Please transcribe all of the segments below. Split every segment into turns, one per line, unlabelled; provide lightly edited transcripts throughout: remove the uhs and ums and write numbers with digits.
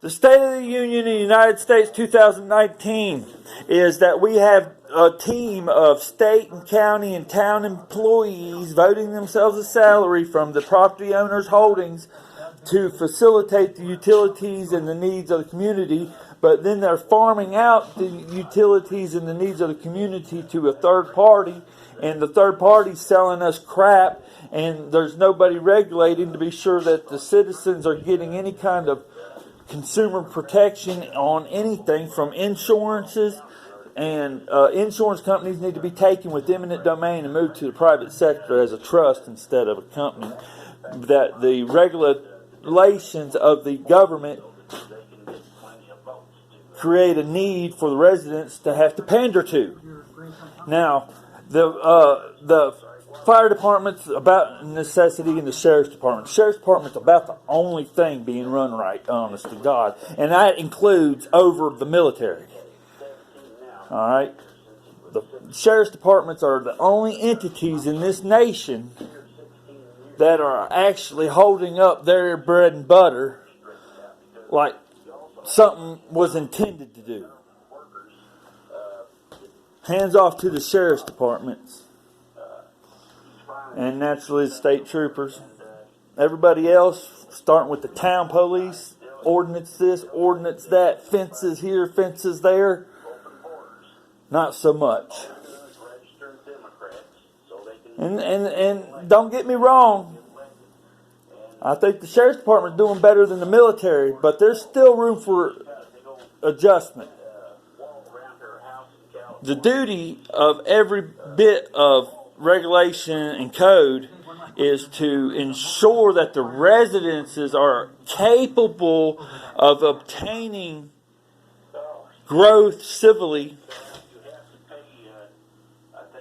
The State of the Union in the United States 2019 is that we have a team of state and county and town employees voting themselves a salary from the property owners' holdings to facilitate the utilities and the needs of the community, but then they're farming out the utilities and the needs of the community to a third party, and the third party's selling us crap, and there's nobody regulating to be sure that the citizens are getting any kind of consumer protection on anything from insurances, and insurance companies need to be taken with eminent domain and moved to the private sector as a trust instead of a company. That the regulations of the government create a need for the residents to have to pander to. Now, the fire department's about necessity, and the sheriff's department. The sheriff's department's about the only thing being run right, honest to God. And that includes over the military. Alright? The sheriff's departments are the only entities in this nation that are actually holding up their bread and butter like something was intended to do. Hands off to the sheriff's departments. And naturally the state troopers. Everybody else, starting with the town police, ordinance this, ordinance that, fences here, fences there. Not so much. And don't get me wrong, I think the sheriff's department is doing better than the military, but there's still room for adjustment. The duty of every bit of regulation and code is to ensure that the residences are capable of obtaining growth civilly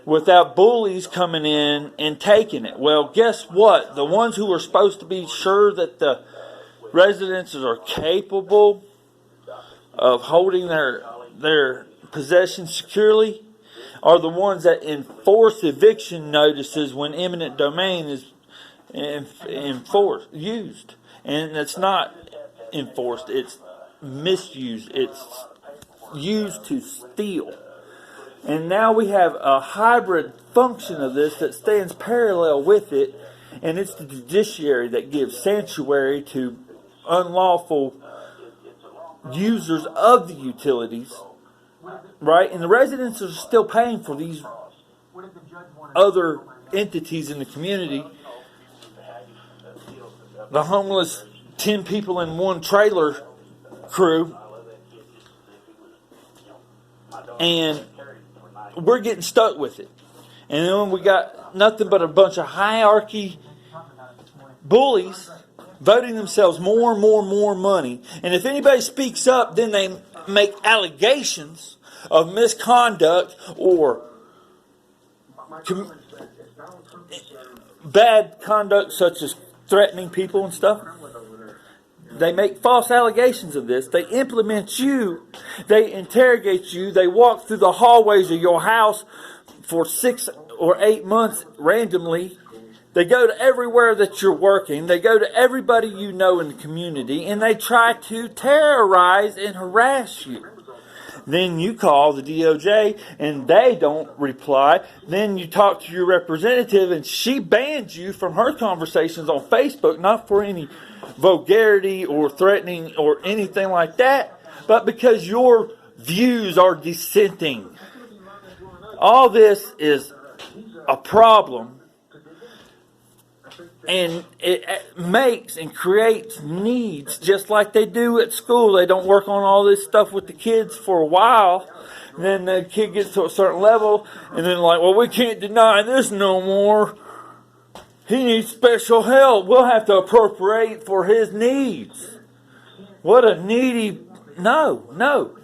without bullies coming in and taking it. Well, guess what? The ones who are supposed to be sure that the residences are capable of holding their possessions securely are the ones that enforce eviction notices when eminent domain is used. And it's not enforced, it's misused. It's used to steal. And now we have a hybrid function of this that stands parallel with it, and it's the judiciary that gives sanctuary to unlawful users of the utilities. Right? And the residents are still paying for these other entities in the community. The homeless 10 people in one trailer crew. And we're getting stuck with it. And then we got nothing but a bunch of hierarchy bullies voting themselves more and more and more money. And if anybody speaks up, then they make allegations of misconduct or bad conduct, such as threatening people and stuff. They make false allegations of this. They implement you. They interrogate you. They walk through the hallways of your house for 6 or 8 months randomly. They go to everywhere that you're working. They go to everybody you know in the community, and they try to terrorize and harass you. Then you call the DOJ and they don't reply. Then you talk to your representative and she bans you from her conversations on Facebook, not for any vulgarity or threatening or anything like that, but because your views are dissenting. All this is a problem. And it makes and creates needs just like they do at school. They don't work on all this stuff with the kids for a while. And then the kid gets to a certain level. And then like, well, we can't deny this no more. He needs special help. We'll have to appropriate for his needs. What a needy... No.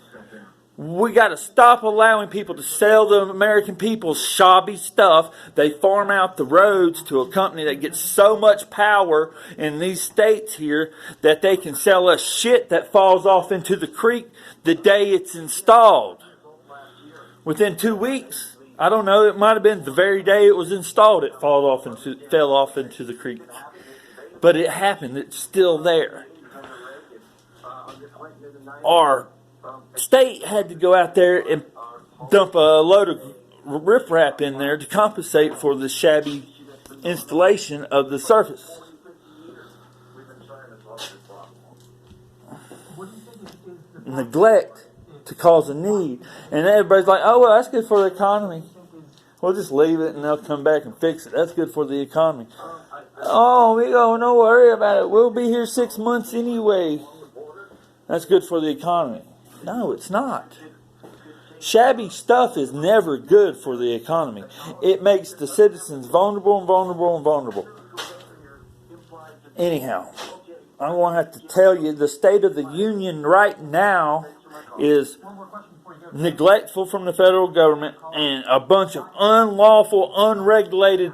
We got to stop allowing people to sell the American people shabby stuff. They farm out the roads to a company that gets so much power in these states here that they can sell us shit that falls off into the creek the day it's installed. Within 2 weeks, I don't know, it might have been the very day it was installed, it fell off into the creek. But it happened. It's still there. our state had to go out there and dump a load of riprap in there to compensate for the shabby installation of the surface. Neglect to cause a need. And everybody's like, oh, well, that's good for the economy. We'll just leave it and they'll come back and fix it. That's good for the economy. Oh, we go, no worry about it. We'll be here 6 months anyway. That's good for the economy. No, it's not. Shabby stuff is never good for the economy. It makes the citizens vulnerable and vulnerable and vulnerable. Anyhow, I'm going to have to tell you the state of the union right now is neglectful from the federal government and a bunch of unlawful, unregulated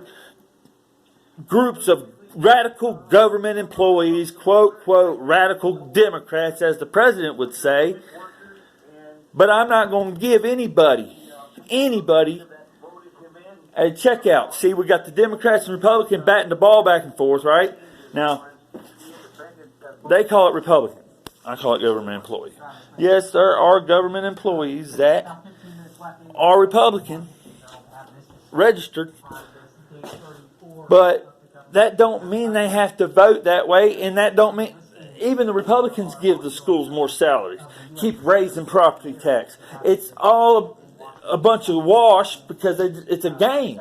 groups of radical government employees, quote, quote, radical Democrats, as the president would say. But I'm not going to give anybody a checkout. See, we got the Democrats and Republicans batting the ball back and forth, right? Now, they call it Republican. I call it government employee. Yes, there are government employees that are Republican, registered, but that don't mean they have to vote that way, and that don't mean even the Republicans give the schools more salaries, keep raising property tax. It's all a bunch of wash because it's a game.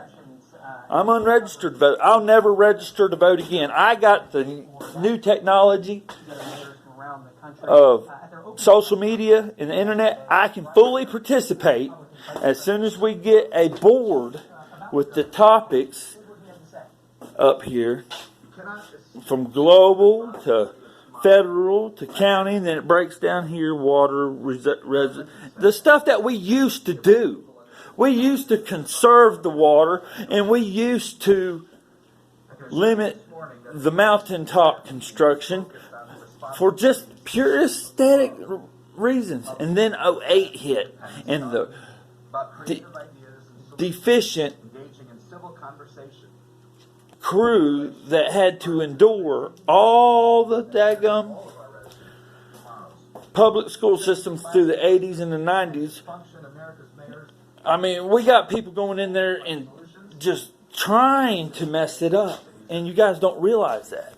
I'm unregistered to vote. I'll never register to vote again. I got the new technology of social media and the internet. I can fully participate as soon as we get a board with the topics up here, from global to federal to county, and then it breaks down here, water, the stuff that we used to do. We used to conserve the water, and we used to limit the mountaintop construction for just pure aesthetic reasons. And then 2008 hit, and the deficient crew that had to endure all the daggum public school systems through the 80s and the 90s. I mean, we got people going in there and just trying to mess it up. And you guys don't realize that.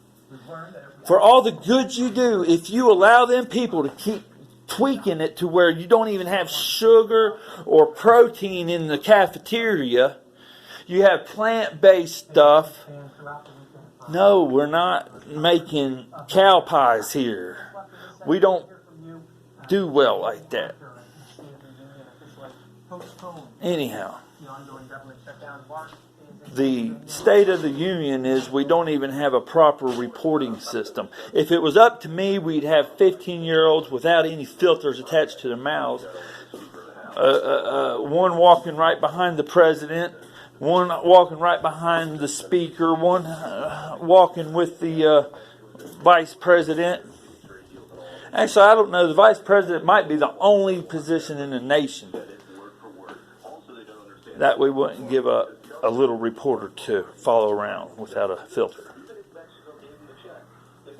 For all the good you do, if you allow them people to keep tweaking it to where you don't even have sugar or protein in the cafeteria, you have plant-based stuff. No, we're not making cow pies here. We don't do well like that. Anyhow, the state of the union is we don't even have a proper reporting system. If it was up to me, we'd have 15-year-olds without any filters attached to their mouths. One walking right behind the president, one walking right behind the speaker, one walking with the vice president. Actually, I don't know. The vice president might be the only position in the nation that we wouldn't give a little reporter to follow around without a filter.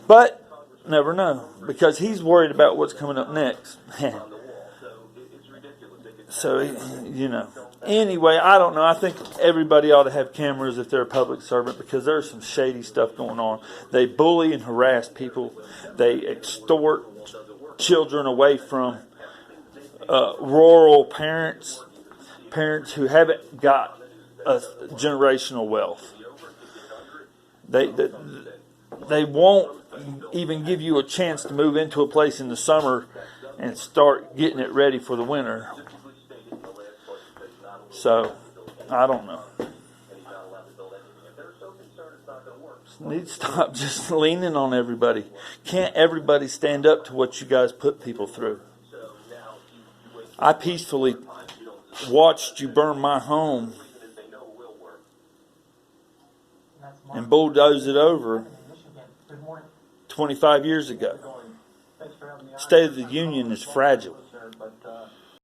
But never know, because he's worried about what's coming up next. So, you know. Anyway, I don't know. I think everybody ought to have cameras if they're a public servant, because there's some shady stuff going on. They bully and harass people. They extort children away from rural parents who haven't got a generational wealth. They won't even give you a chance to move into a place in the summer and start getting it ready for the winter. So, I don't know. Need to stop just leaning on everybody. Can't everybody stand up to what you guys put people through? I peacefully watched you burn my home and bulldoze it over 25 years ago. State of the Union is fragile.